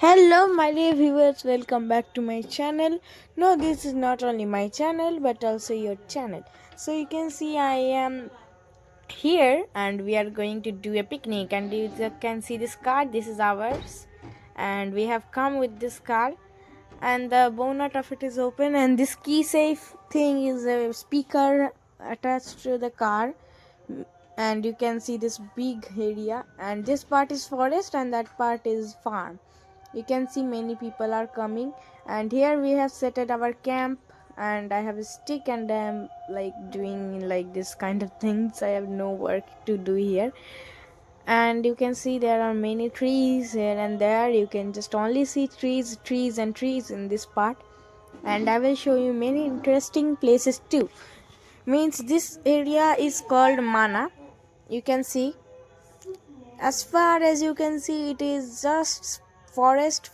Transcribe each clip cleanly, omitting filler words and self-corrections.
Hello, my dear viewers, welcome back to my channel. No, this is not only my channel but also your channel. So, you can see I am here and we are going to do a picnic. And you can see this car, this is ours, and we have come with this car. And the bonnet of it is open, and this key safe thing is a speaker attached to the car. And you can see this big area, and this part is forest and that part is farm. You can see many people are coming, and here we have set at our camp, and I have a stick and I am like doing like this kind of things. I have no work to do here. And you can see there are many trees here and there. You can just only see trees and trees in this part. And I will show you many interesting places too. Means this area is called Mana. You can see, as far as you can see, it is just forest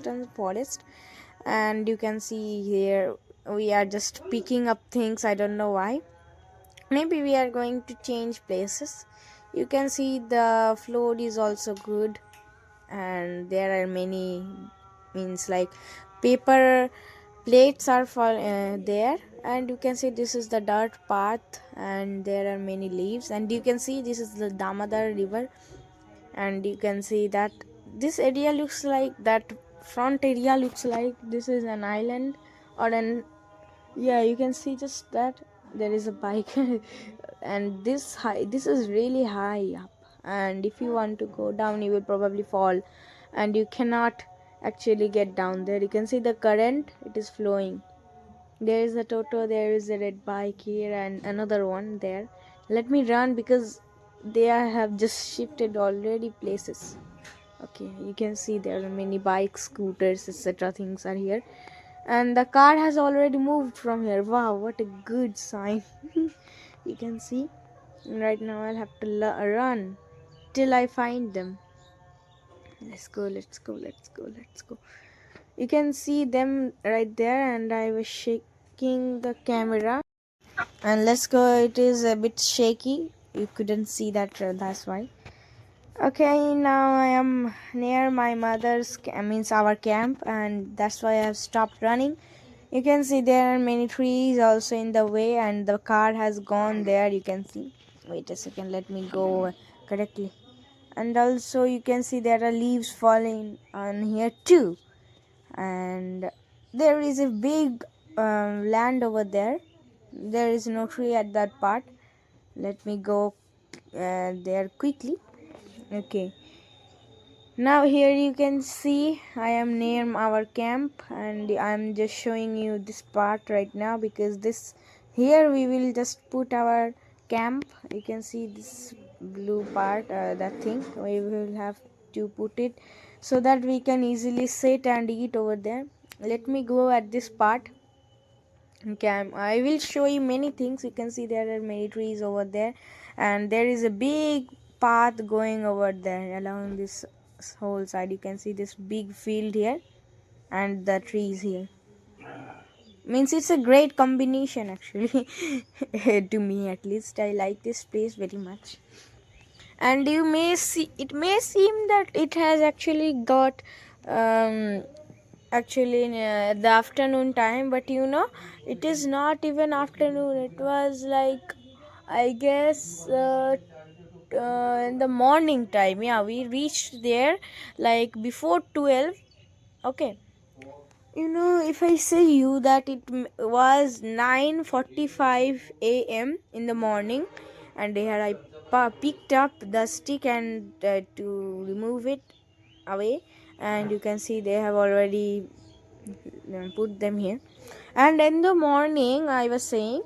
and forest. And you can see here we are just picking up things. I don't know why. Maybe we are going to change places. You can see the floor is also good, and there are many, means like paper plates are for there. And you can see this is the dirt path, and there are many leaves. And you can see this is the Damodar river. And you can see that this area looks like, that front area looks like this is an island or an, yeah, you can see just that there is a bike. And this is really high up, and if you want to go down you will probably fall, and you cannot actually get down there. You can see the current, it is flowing. There is a toto, there is a red bike here and another one there. Let me run because have just shifted already places. Okay, you can see there are many bikes, scooters, etc. things are here. And the car has already moved from here. Wow, what a good sign. You can see. Right now I'll have to run till I find them. Let's go. You can see them right there, and I was shaking the camera. And let's go, it is a bit shaky. You couldn't see that, that's why. Okay, now I am near my mother's, means our camp, and that's why I have stopped running. You can see there are many trees also in the way, and the car has gone there. You can see. Wait a second, let me go correctly. And also you can see there are leaves falling on here too. And there is a big land over there. There is no tree at that part. Let me go there quickly. Okay, now here you can see I am near our camp, and I'm just showing you this part right now because this here we will just put our camp. You can see this blue part, that thing we will have to put it so that we can easily sit and eat over there. Let me go at this part. Okay, I will show you many things. You can see there are many trees over there, and there is a big path going over there along this whole side. You can see this big field here and the trees here. Means it's a great combination actually. To me at least, I like this place very much. And you may see, it may seem that it has actually got actually in the afternoon time, but it is not even afternoon. It was like, I guess, in the morning time. Yeah, we reached there like before 12. Okay, if I say you that it was 9:45 a.m. in the morning, and here I picked up the stick and to remove it away. And you can see they have already put them here. And in the morning, I was saying,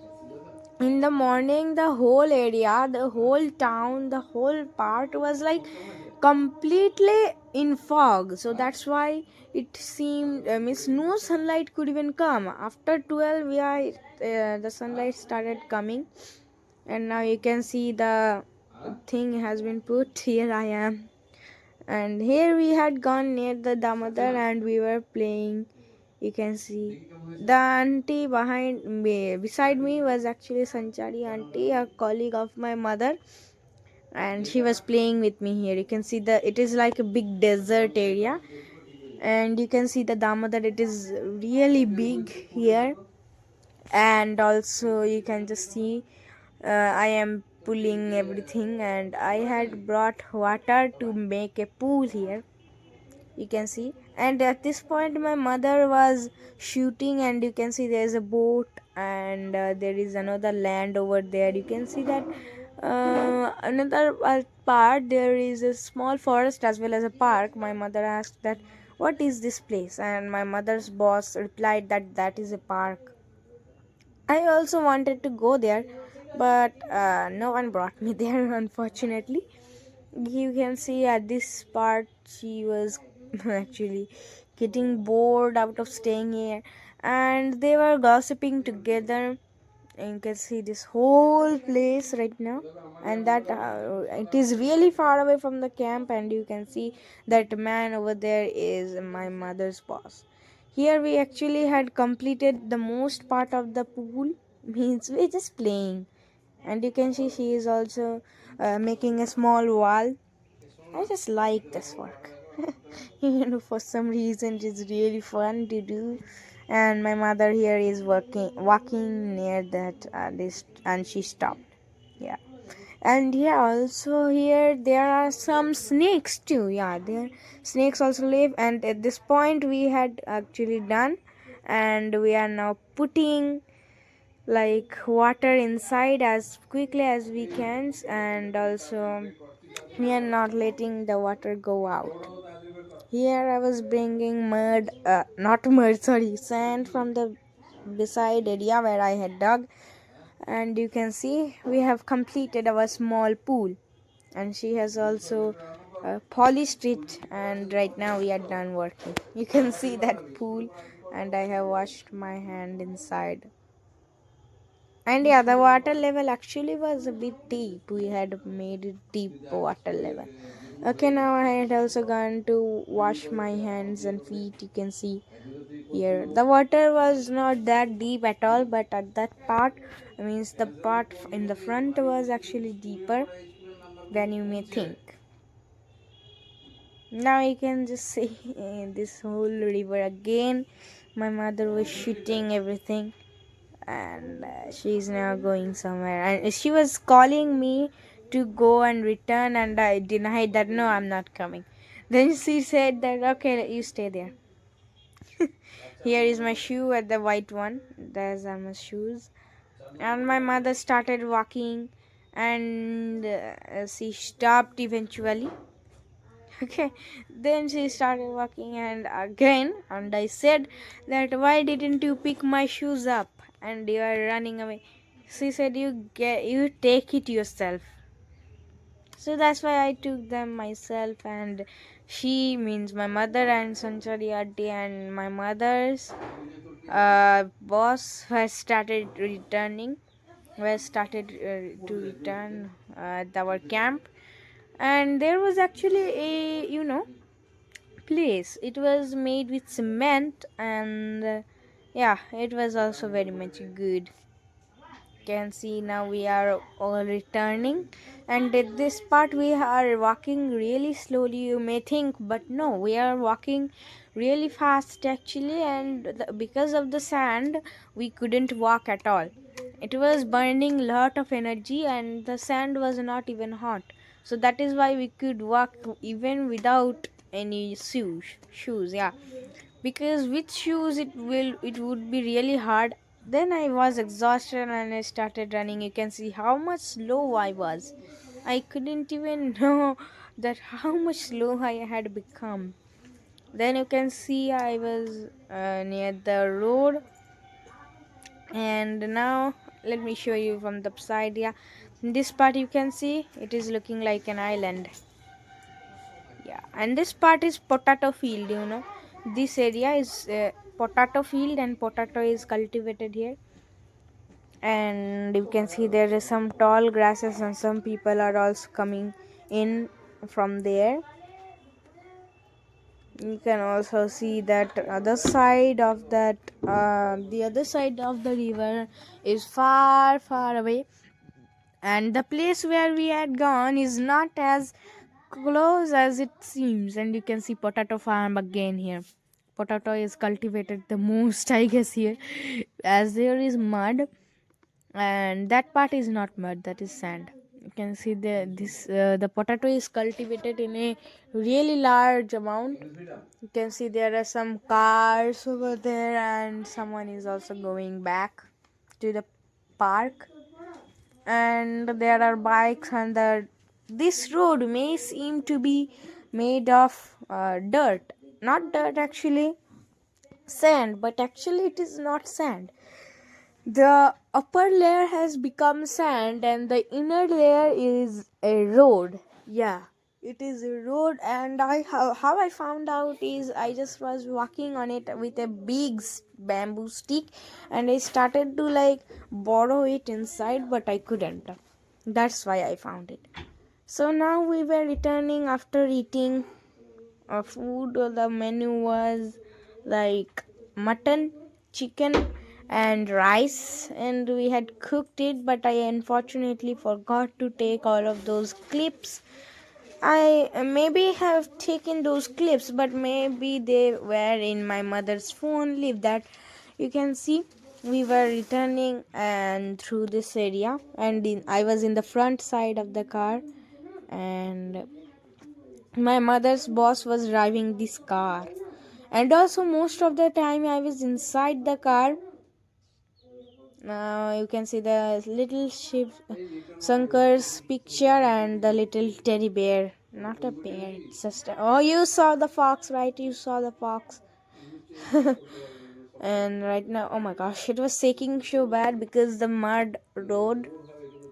in the morning the whole area, the whole town, the whole part was like completely in fog. So that's why it seemed, means no sunlight could even come. After 12, yeah, the sunlight started coming. And now you can see the thing has been put. Here I am, and here we had gone near the Damodar and we were playing. You can see the auntie behind me, beside me, was actually Sanchari auntie, a colleague of my mother, and she was playing with me here. You can see it is like a big desert area. And you can see the Damodar, it is really big here. And also you can just see I am pulling everything, and I had brought water to make a pool here, you can see. And at this point my mother was shooting, and you can see there's a boat, and there is another land over there. You can see that another part, there is a small forest as well as a park. My mother asked that what is this place, and my mother's boss replied that that is a park. I also wanted to go there, but no one brought me there, unfortunately. You can see at this part she was actually getting bored out of staying here, and they were gossiping together. And you can see this whole place right now, and that it is really far away from the camp, and you can see that man over there is my mother's boss. Here we actually had completed the most part of the pool, means we're just playing. And you can see she is also making a small wall. I just like this work. For some reason it is really fun to do. And my mother here is walking near that this, and she stopped. Yeah. And yeah, also here there are some snakes too. Yeah, there snakes also live. And at this point we had actually done, and we are now putting like water inside as quickly as we can, and also we are not letting the water go out. Here I was bringing mud, not mud, sorry, sand from the beside area where I had dug. And you can see we have completed our small pool, and she has also polished it, and right now we are done working. You can see that pool, and I have washed my hand inside. And yeah, the water level actually was a bit deep. We had made it deep water level. Okay, now I had also gone to wash my hands and feet. You can see here the water was not that deep at all, but at that part, means the part in the front was actually deeper than you may think. Now you can just see this whole river again. My mother was shooting everything, and she's now going somewhere, and she was calling me to go and return, and I denied that no, I'm not coming. Then she said that okay, you stay there. Here is my shoe at the white one. There's my shoes. And my mother started walking, and she stopped eventually. Okay, then she started walking, and again, and I said that why didn't you pick my shoes up, and you are running away. She said you take it yourself. So that's why I took them myself. And she, means my mother and Sanchari auntie and my mother's boss has started returning. We started to return at our camp, and there was actually a place. It was made with cement, and yeah, it was also very much good. Can see now we are all returning, and at this part we are walking really slowly, you may think, but no, we are walking really fast actually. And because of the sand we couldn't walk at all. It was burning lot of energy, and the sand was not even hot, so that is why we could walk even without any shoes. Yeah, because with shoes it would be really hard. Then I was exhausted and I started running. You can see how much slow I was. I couldn't even know that how much slow I had become. Then you can see I was near the road, and now let me show you from the side. Yeah, in this part you can see it is looking like an island. Yeah, and this part is potato field. This area is potato field, and potato is cultivated here. And you can see there is some tall grasses, and some people are also coming in from there. You can also see that other side of that the other side of the river is far away, and the place where we had gone is not as close as it seems, and you can see potato farm again here. Potato is cultivated the most, I guess, here, as there is mud, and that part is not mud, that is sand. You can see the potato is cultivated in a really large amount. You can see there are some cars over there, and someone is also going back to the park, and there are bikes, and this road may seem to be made of dirt, not dirt actually, sand, but actually it is not sand. The upper layer has become sand, and the inner layer is a road. Yeah, it is a road, and how I found out is I just was walking on it with a big bamboo stick, and I started to like borrow it inside, but I couldn't. That's why I found it. So now we were returning after eating food. The menu was like mutton, chicken, and rice, and we had cooked it, but I unfortunately forgot to take all of those clips. I maybe have taken those clips, but maybe they were in my mother's phone. Leave that. You can see we were returning and through this area, and I was in the front side of the car, and my mother's boss was driving this car, and also most of the time I was inside the car. Now you can see the little sheep Sankar's picture and the little teddy bear. Not a bear, it's just oh, you saw the fox, right? You saw the fox. And right now, oh my gosh, it was shaking so bad because the mud road,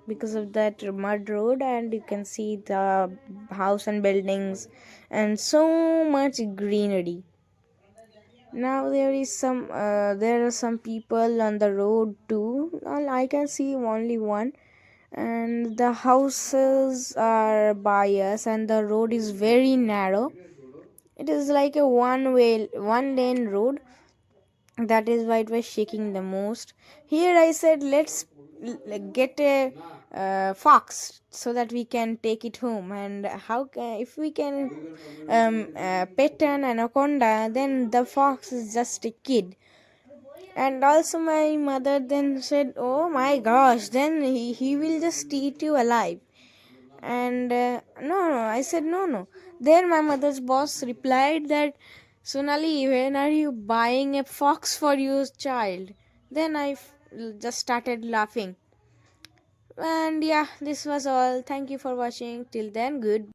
because of that mud road, and you can see the house and buildings and so much greenery. Now there are some people on the road too. Well, I can see only one, and the houses are by us, and the road is very narrow. It is like a one lane road. That is why it was shaking the most. Here I said, let's get a fox so that we can take it home, and if we can pet an anaconda, then the fox is just a kid. And also my mother then said, oh my gosh, then he will just eat you alive. And no, I said, no. Then my mother's boss replied that, Sonali, when are you buying a fox for your child? Then just started laughing. And yeah, this was all. Thank you for watching. Till then, good.